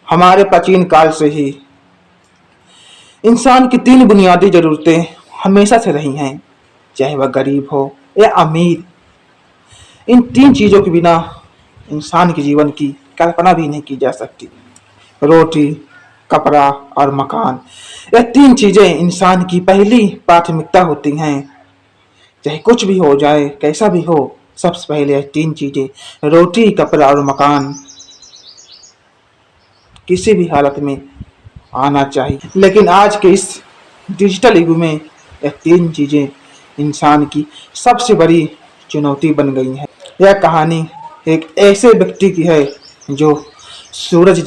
हमारे प्राचीन काल से ही इंसान की तीन बुनियादी जरूरतें हमेशा से रही हैं, चाहे वह गरीब हो या अमीर। इन तीन चीजों के बिना इंसान के जीवन की कल्पना भी नहीं की जा सकती। रोटी, कपड़ा और मकान, यह तीन चीजें इंसान की पहली प्राथमिकता होती हैं। चाहे कुछ भी हो जाए, कैसा भी हो, सबसे पहले यह तीन चीजें रोटी, कपड़ा और मकान किसी भी हालत में आना चाहिए। लेकिन आज के इस डिजिटल युग में यह तीन चीजें इंसान की सबसे बड़ी चुनौती बन गई हैं। यह कहानी एक ऐसे व्यक्ति की है जो सूरज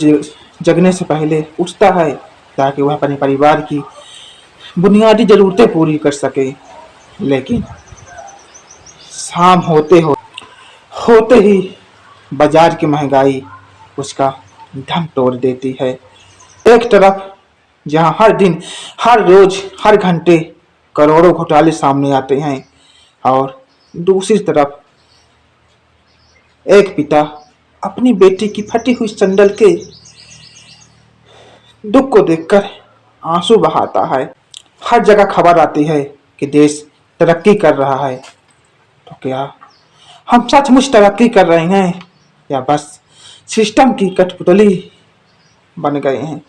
जगने से पहले उठता है ताकि वह अपने परिवार की बुनियादी जरूरतें पूरी कर सके। लेकिन शाम होते ही बाजार की महंगाई उसका दम तोड़ देती है। एक तरफ जहां हर दिन, हर रोज, हर घंटे करोड़ों घोटाले सामने आते हैं, और दूसरी तरफ एक पिता अपनी बेटी की फटी हुई संदल के दुख को देखकर आंसू बहाता है। हर जगह खबर आती है कि देश तरक्की कर रहा है, तो क्या हम सचमुच तरक्की कर रहे हैं या बस सिस्टम की कठपुतली बन गए हैं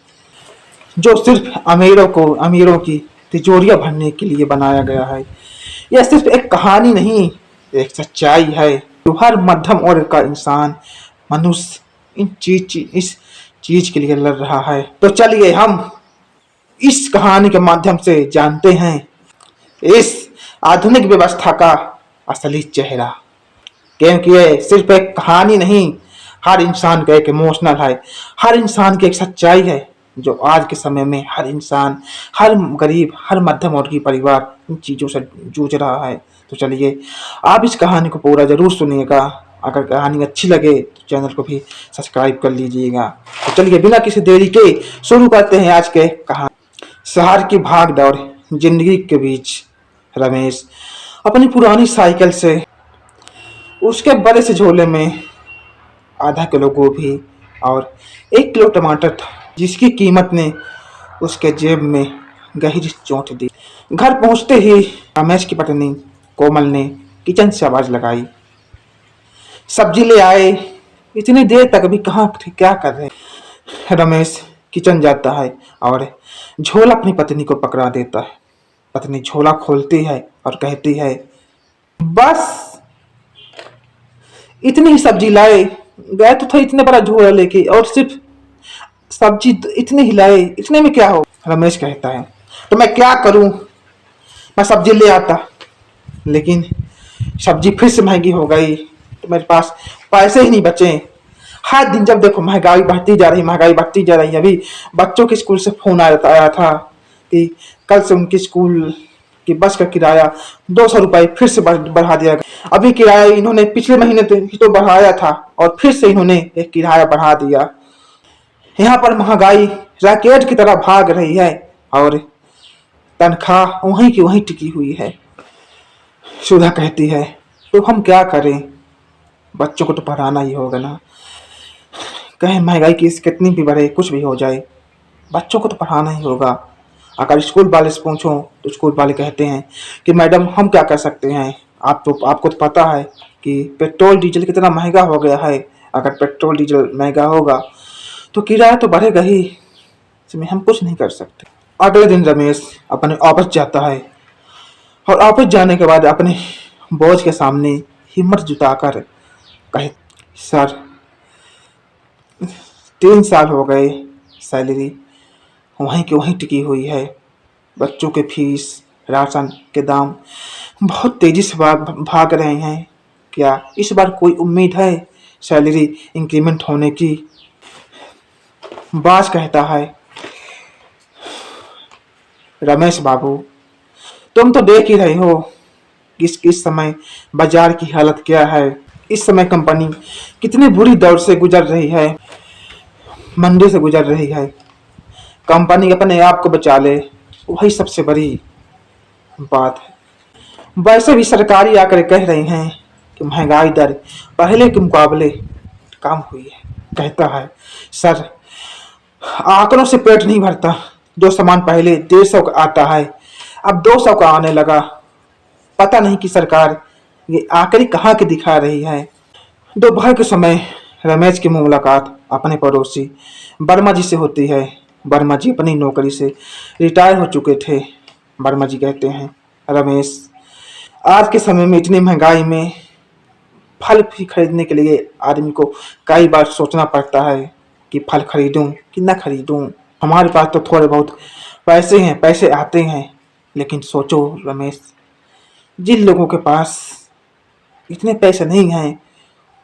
जो सिर्फ अमीरों की तिजोरियां भरने के लिए बनाया गया है। यह सिर्फ एक कहानी नहीं, एक सच्चाई है जो हर मध्यम वर्ग का इंसान, मनुष्य इस चीज के लिए लड़ रहा है। तो चलिए हम इस कहानी के माध्यम से जानते हैं इस आधुनिक व्यवस्था का असली चेहरा। क्योंकि ये सिर्फ एक कहानी नहीं, हर इंसान का एक इमोशनल है, हर इंसान की एक सच्चाई है जो आज के समय में हर इंसान, हर गरीब, हर मध्यम वर्ग की परिवार इन चीजों से जूझ रहा है। तो चलिए आप इस कहानी को पूरा जरूर सुनिएगा। अगर कहानी अच्छी लगे तो चैनल को भी सब्सक्राइब कर लीजिएगा। तो चलिए बिना किसी देरी के शुरू करते हैं आज के कहानी। शहर की भाग दौड़ जिंदगी के बीच रमेश अपनी पुरानी साइकिल से उसके बड़े से झोले में आधा किलो गोभी और 1 किलो टमाटर था, जिसकी कीमत ने उसके जेब में गहरी चोट दी। घर पहुंचते ही रमेश की पत्नी कोमल ने किचन से आवाज लगाई, सब्जी ले आए। इतनी देर तक अभी कहाँ थे, क्या कर रहे। रमेश किचन जाता है और झोला अपनी पत्नी को पकड़ा देता है। पत्नी झोला खोलती है और कहती है, बस इतनी ही सब्जी लाए, गए तो था इतने बड़ा झोला लेके, और सिर्फ सब्जी इतने ही लाए, इतने में क्या हो। रमेश कहता है, तो मैं क्या करूं, मैं सब्जी ले आता, लेकिन सब्जी फिर से महंगी हो गई, तो मेरे पास पैसे ही नहीं बचे। हर दिन जब देखो महंगाई बढ़ती जा रही। अभी बच्चों के स्कूल से फोन आया था कि कल से उनके स्कूल की बस का किराया 200 रुपये फिर से बढ़ा दिया गया। अभी किराया इन्होंने पिछले महीने तो बढ़ाया था और फिर से इन्होंने एक किराया बढ़ा दिया। यहाँ पर महंगाई रैकेट की तरह भाग रही है और तनख्वाह वहीं की वहीं टिकी हुई है। सुधा कहती है, तो हम क्या करें, बच्चों को तो पढ़ाना ही होगा ना। कहे महंगाई की कितनी भी बढ़े, कुछ भी हो जाए, बच्चों को तो पढ़ाना ही होगा। अगर स्कूल वाले से पूछो तो स्कूल वाले कहते हैं कि मैडम हम क्या कर सकते हैं, आपको तो पता है कि पेट्रोल डीजल कितना महंगा हो गया है। अगर पेट्रोल डीजल महंगा होगा तो किराया तो बढ़ेगा ही, इसमें हम कुछ नहीं कर सकते। अगले दिन रमेश अपने ऑफिस जाता है और ऑफिस जाने के बाद अपने बॉस के सामने हिम्मत जुटाकर कहे, सर 3 साल हो गए, सैलरी वहीं की वहीं टिकी हुई है। बच्चों के फीस, राशन के दाम बहुत तेजी से भाग रहे हैं। क्या इस बार कोई उम्मीद है सैलरी इंक्रीमेंट होने की। बॉस कहता है, रमेश बाबू तुम तो देख ही रहे हो इस समय बाजार की हालत क्या है। इस समय कंपनी कितनी बुरी दौर से गुजर रही है, मंदी से गुजर रही है। कंपनी अपने आप को बचा ले, वही सबसे बड़ी बात है। वैसे भी सरकारी आंकड़े कह रहे हैं कि महंगाई दर पहले के मुकाबले कम हुई है। कहता है, सर आंकड़ों से पेट नहीं भरता। जो सामान पहले 150 का आता है अब 200 का आने लगा। पता नहीं कि सरकार ये आंकड़े कहाँ के दिखा रही है। दोपहर के समय रमेश की मुलाकात अपने पड़ोसी वर्मा जी से होती है। वर्मा जी अपनी नौकरी से रिटायर हो चुके थे। वर्मा जी कहते हैं, रमेश, आज के समय में इतनी महंगाई में फल भी खरीदने के लिए आदमी को कई बार सोचना पड़ता है कि फल खरीदूं कि ना खरीदूं। हमारे पास तो थोड़े बहुत पैसे हैं, पैसे आते हैं, लेकिन सोचो रमेश, जिन लोगों के पास इतने पैसे नहीं हैं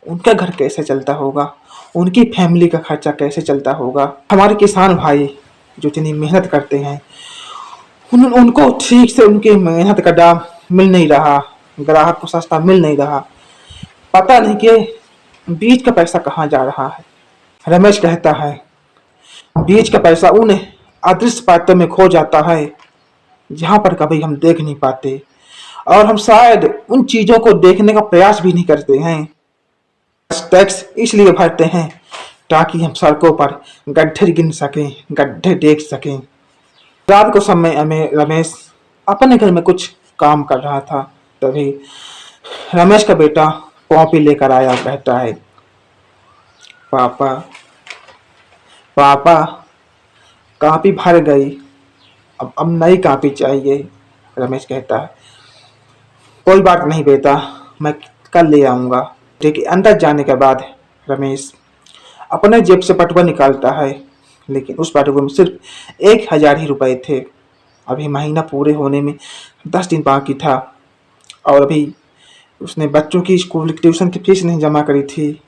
उनका घर कैसे चलता होगा, उनकी फैमिली का खर्चा कैसे चलता होगा। हमारे किसान भाई जो इतनी मेहनत करते हैं उनको ठीक से उनकी मेहनत का दाम मिल नहीं रहा, ग्राहक को सस्ता मिल नहीं रहा। पता नहीं कि बीज का पैसा कहाँ जा रहा है। रमेश कहता है, बीज का पैसा उन अदृश्य पात्रों में खो जाता है जहाँ पर कभी हम देख नहीं पाते, और हम शायद उन चीजों को देखने का प्रयास भी नहीं करते हैं। टैक्स इसलिए भरते हैं ताकि हम सड़कों पर गड्ढे गिन सकें, गड्ढे देख सकें। रात को समय में रमेश अपने घर में कुछ काम कर रहा था, तभी रमेश का बेटा कॉपी लेकर आया। कहता है, पापा पापा कॉपी भर गई, अब नई कॉपी चाहिए। रमेश कहता है, कोई बात नहीं बेटा, मैं कल ले आऊँगा। ठीक है। अंदर जाने के बाद रमेश अपने जेब से पटुआ निकालता है, लेकिन उस पटुए में सिर्फ 1000 ही रुपए थे। अभी महीना पूरे होने में 10 दिन बाकी था, और अभी उसने बच्चों की स्कूल की ट्यूशन की फीस नहीं जमा करी थी,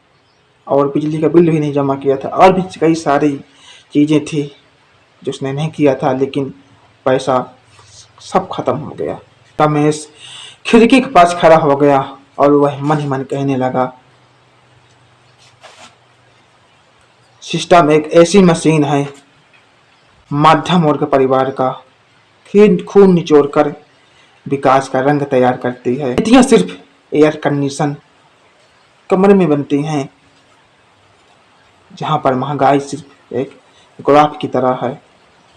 और बिजली का बिल भी नहीं जमा किया था, और भी कई सारी चीज़ें थी जो उसने नहीं किया था, लेकिन पैसा सब खत्म हो गया। रमेश खिड़की के पास खड़ा हो गया और वह मन ही मन कहने लगा, सिस्टम एक ऐसी मशीन है मध्यम वर्ग परिवार का खून निचोड़कर विकास का रंग तैयार करती है। नीतियां सिर्फ एयर कंडीशन कमरे में बनती हैं जहां पर महंगाई सिर्फ एक ग्राफ की तरह है।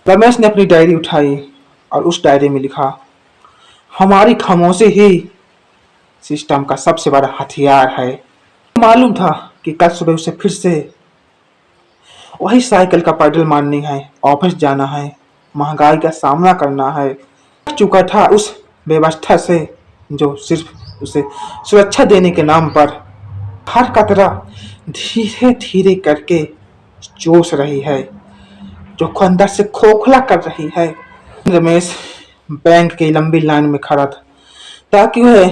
रमेश ने अपनी डायरी उठाई और उस डायरी में लिखा, हमारी खामोशी ही सिस्टम का सबसे बड़ा हथियार है। मालूम था कि कल सुबह उसे फिर से वही साइकिल का पैडल मारनी है, ऑफिस जाना है, महंगाई का सामना करना है। थक चुका था उस व्यवस्था से जो सिर्फ उसे सुरक्षा देने के नाम पर हर कतरा धीरे धीरे करके चूस रही है, जो अंदर से खोखला कर रही है। रमेश बैंक की लंबी लाइन में खड़ा था ताकि वह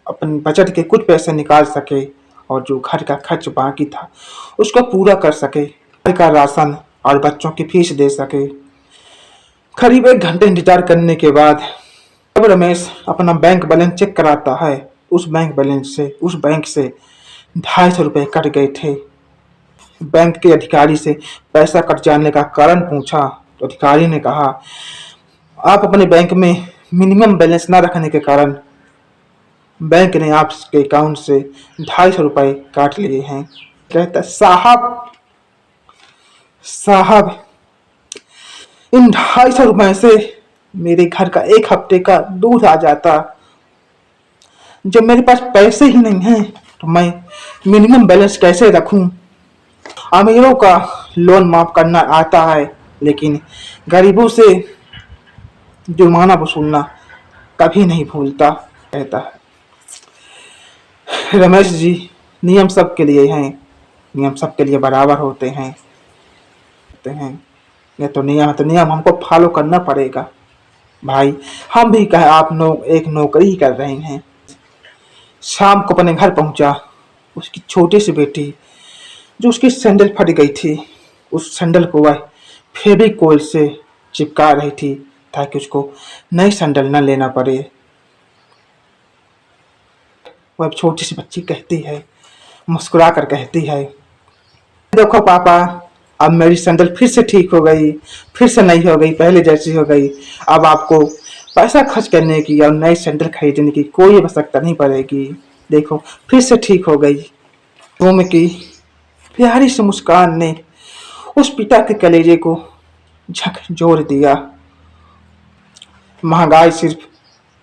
अपने बचत के कुछ पैसे निकाल सके और जो घर का खर्च बाकी था उसको पूरा कर सके, घर का राशन और बच्चों की फीस दे सके। करीब 1 घंटे इंतजार करने के बाद जब रमेश अपना बैंक बैलेंस चेक कराता है, उस बैंक से 250 रुपये कट गए थे। बैंक के अधिकारी से पैसा कट जाने का कारण पूछा तो अधिकारी ने कहा, आप अपने बैंक में मिनिमम बैलेंस न रखने के कारण बैंक ने आपके अकाउंट से 250 रुपये काट लिए हैं। कहता, साहब इन 250 रुपये से मेरे घर का 1 हफ्ते का दूध आ जाता। जब मेरे पास पैसे ही नहीं हैं तो मैं मिनिमम बैलेंस कैसे रखूं। अमीरों का लोन माफ करना आता है, लेकिन गरीबों से जुर्माना वसूलना कभी नहीं भूलता। कहता है, रमेश जी, नियम सबके लिए हैं, नियम सबके लिए बराबर होते हैं। ये तो नियम हमको फॉलो करना पड़ेगा। भाई हम भी कहे आप एक नौकरी कर रहे हैं। शाम को अपने घर पहुंचा, उसकी छोटी सी बेटी जो उसकी सैंडल फट गई थी, उस सैंडल को वह फेविकोल से चिपका रही थी ताकि उसको नई सैंडल न लेना पड़े। वह छोटी सी बच्ची कहती है, मुस्कुरा कर कहती है, देखो पापा, अब मेरी सैंडल फिर से ठीक हो गई, फिर से नई हो गई, पहले जैसी हो गई। अब आपको पैसा खर्च करने की और नई सैंडल खरीदने की कोई आवश्यकता नहीं पड़ेगी। देखो फिर से ठीक हो गई। रूम की प्यारी सी मुस्कान ने उस पिता के कलेजे को झकझोर दिया। महंगाई सिर्फ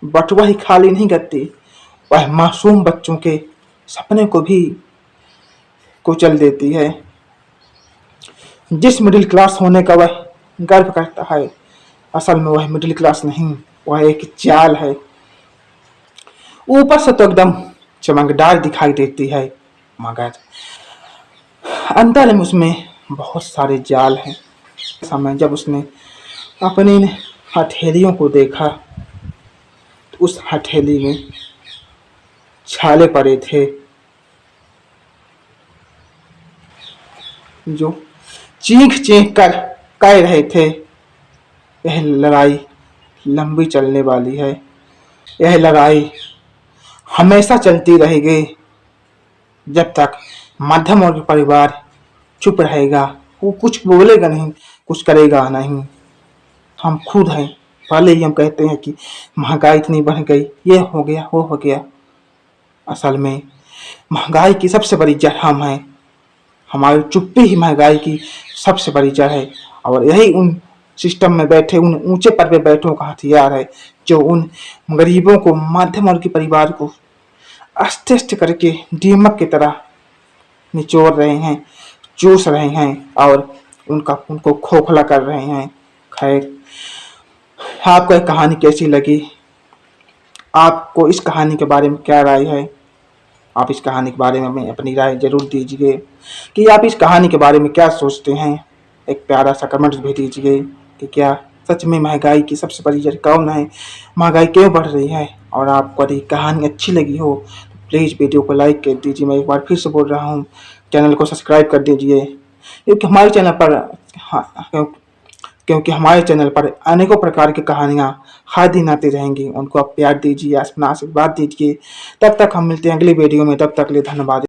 बटुआ ही खाली नहीं करती, वह मासूम बच्चों के सपने को भी कुचल देती है। जिस मिडिल क्लास होने का वह गर्व करता है, असल में वह मिडिल क्लास नहीं, वह एक जाल है। ऊपर से तो एकदम चमकदार दिखाई देती है, मगर अंदर में उसमें बहुत सारे जाल हैं। समय जब उसने अपनी हथेलियों को देखा तो उस हथेली में छाले पड़े थे जो चीख चीख कर कह रहे थे, यह लड़ाई लंबी चलने वाली है, यह लड़ाई हमेशा चलती रहेगी जब तक मध्यम वर्ग परिवार चुप रहेगा। वो कुछ बोलेगा नहीं, कुछ करेगा नहीं। हम खुद हैं, पहले ही हम कहते हैं कि महंगाई इतनी बढ़ गई, ये हो गया वो हो गया। असल में महंगाई की सबसे बड़ी जड़ हम हैं। हमारी चुप्पी ही महंगाई की सबसे बड़ी जड़ है, और यही उन सिस्टम में बैठे, उन ऊंचे पद पे बैठों का हथियार है जो उन गरीबों को, मध्यम वर्ग के परिवार को आस्ते आस्ते करके दीमक की तरह निचोड़ रहे हैं, चूस रहे हैं और उनको खोखला कर रहे हैं। खैर, आपको यह कहानी कैसी लगी? आपको इस कहानी के बारे में क्या राय है? आप इस कहानी के बारे में हमें अपनी राय जरूर दीजिए कि आप इस कहानी के बारे में क्या सोचते हैं। एक प्यारा सा कमेंट भी दीजिए कि क्या सच में महंगाई की सबसे बड़ी जड़ कौन है, महंगाई क्यों बढ़ रही है। और आपको यदि कहानी अच्छी लगी हो तो प्लीज़ वीडियो को लाइक कर दीजिए। मैं एक बार फिर से बोल रहा हूँ, चैनल को सब्सक्राइब कर दीजिए, क्योंकि हमारे चैनल पर क्योंकि हमारे चैनल पर अनेकों प्रकार की कहानियाँ हर दिन आती रहेंगी। उनको आप प्यार दीजिए, अपना आशीर्वाद दीजिए। तब तक हम मिलते हैं अगली वीडियो में, तब तक के लिए धन्यवाद।